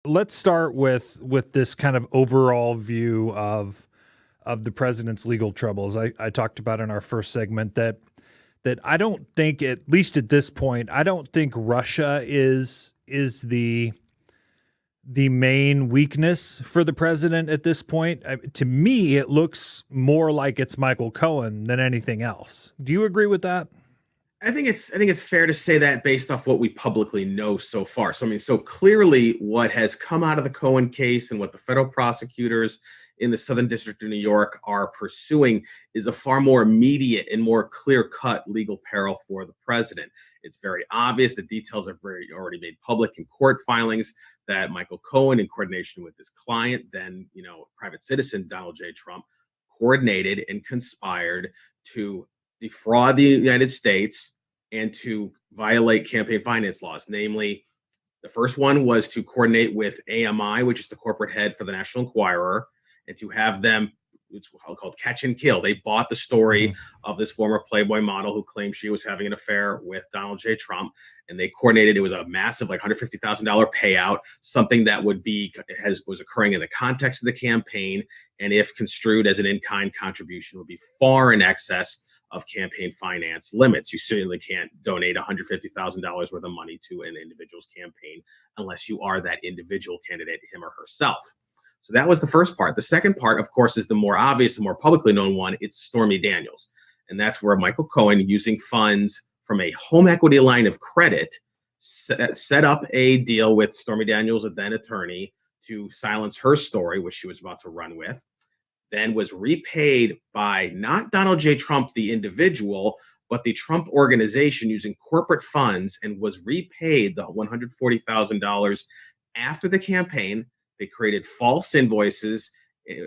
Let's start with this kind of overall view of the president's legal troubles. I talked about in our first segment that I don't think, at least at this point, I don't think Russia is the main weakness for the president at this point. To me, it looks more like it's Michael Cohen than anything else. Do you agree with that? I think it's fair to say that based off what we publicly know so far. So clearly what has come out of the Cohen case and what the federal prosecutors in the Southern District of New York are pursuing is a far more immediate and more clear-cut legal peril for the president. It's very obvious. The details are already made public in court filings that Michael Cohen, in coordination with his client, then private citizen Donald J. Trump, coordinated and conspired to defraud the United States and to violate campaign finance laws. Namely, the first one was to coordinate with AMI, which is the corporate head for the National Enquirer, and to have them, it's called catch and kill. They bought the story of this former Playboy model who claimed she was having an affair with Donald J. Trump, and they coordinated. It was a massive, like $150,000 payout, something that was occurring in the context of the campaign, and if construed as an in-kind contribution, would be far in excess of campaign finance limits. You certainly can't donate $150,000 worth of money to an individual's campaign unless you are that individual candidate, him or herself. So that was the first part. The second part, of course, is the more obvious and more publicly known one. It's Stormy Daniels. And that's where Michael Cohen, using funds from a home equity line of credit, set up a deal with Stormy Daniels, a then attorney, to silence her story, which she was about to run with, then was repaid by not Donald J. Trump, the individual, but the Trump organization using corporate funds, and was repaid the $140,000 after the campaign. They created false invoices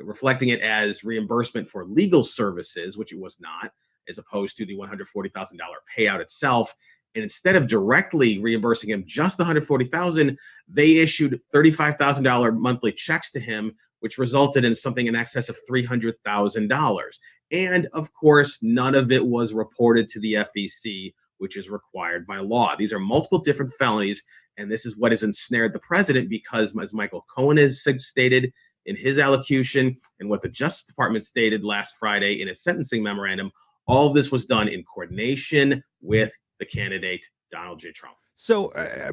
reflecting it as reimbursement for legal services, which it was not, as opposed to the $140,000 payout itself. And instead of directly reimbursing him just the $140,000, they issued $35,000 monthly checks to him, which resulted in something in excess of $300,000. And of course, none of it was reported to the FEC, which is required by law. These are multiple different felonies, and this is what has ensnared the president because, as Michael Cohen has stated in his allocution and what the Justice Department stated last Friday in a sentencing memorandum, all of this was done in coordination with the candidate, Donald J. Trump. So,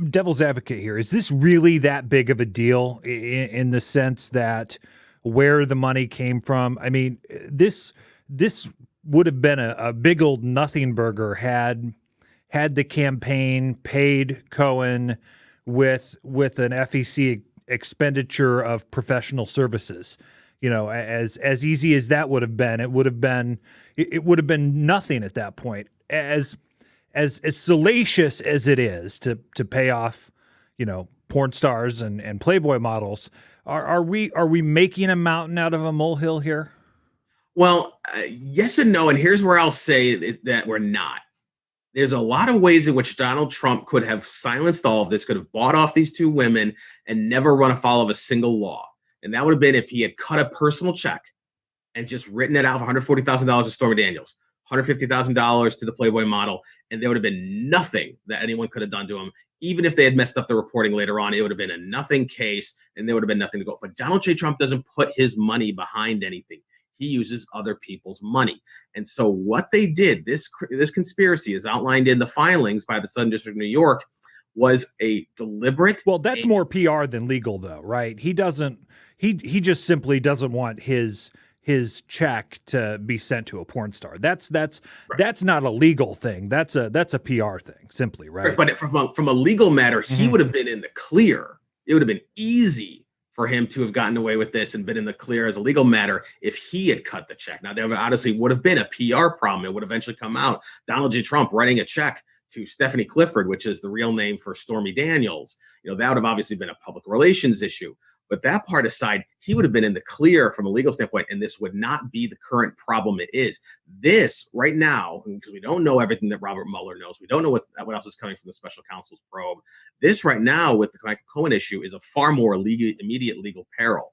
devil's advocate here, is this really that big of a deal in the sense that where the money came from? I mean, this would have been a big old nothing burger had the campaign paid Cohen with an FEC expenditure of professional services. As easy as that would have been, it would have been nothing at that point. As salacious as it is to pay off, porn stars and Playboy models, are we making a mountain out of a molehill here? Well, yes and no, and here's where I'll say that we're not. There's a lot of ways in which Donald Trump could have silenced all of this, could have bought off these two women and never run afoul of a single law. And that would have been if he had cut a personal check and just written it out for $140,000 to Stormy Daniels, $150,000 to the Playboy model, and there would have been nothing that anyone could have done to him. Even if they had messed up the reporting later on, it would have been a nothing case, and there would have been nothing to go. But Donald J. Trump doesn't put his money behind anything. He uses other people's money. And so what they did, this conspiracy is outlined in the filings by the Southern District of New York, was a deliberate. Well, that's more PR than legal, though, right? He just simply doesn't want his check to be sent to a porn star. That's not a legal thing. That's a PR thing, simply, right? But from a legal matter, he would have been in the clear. It would have been easy for him to have gotten away with this and been in the clear as a legal matter if he had cut the check. Now, there obviously would have been a PR problem. It would eventually come out. Donald J. Trump writing a check to Stephanie Clifford, which is the real name for Stormy Daniels. That would have obviously been a public relations issue. But that part aside, he would have been in the clear from a legal standpoint, and this would not be the current problem it is. This right now, because we don't know everything that Robert Mueller knows, we don't know what else is coming from the special counsel's probe. This right now with the Michael Cohen issue is a far more immediate legal peril.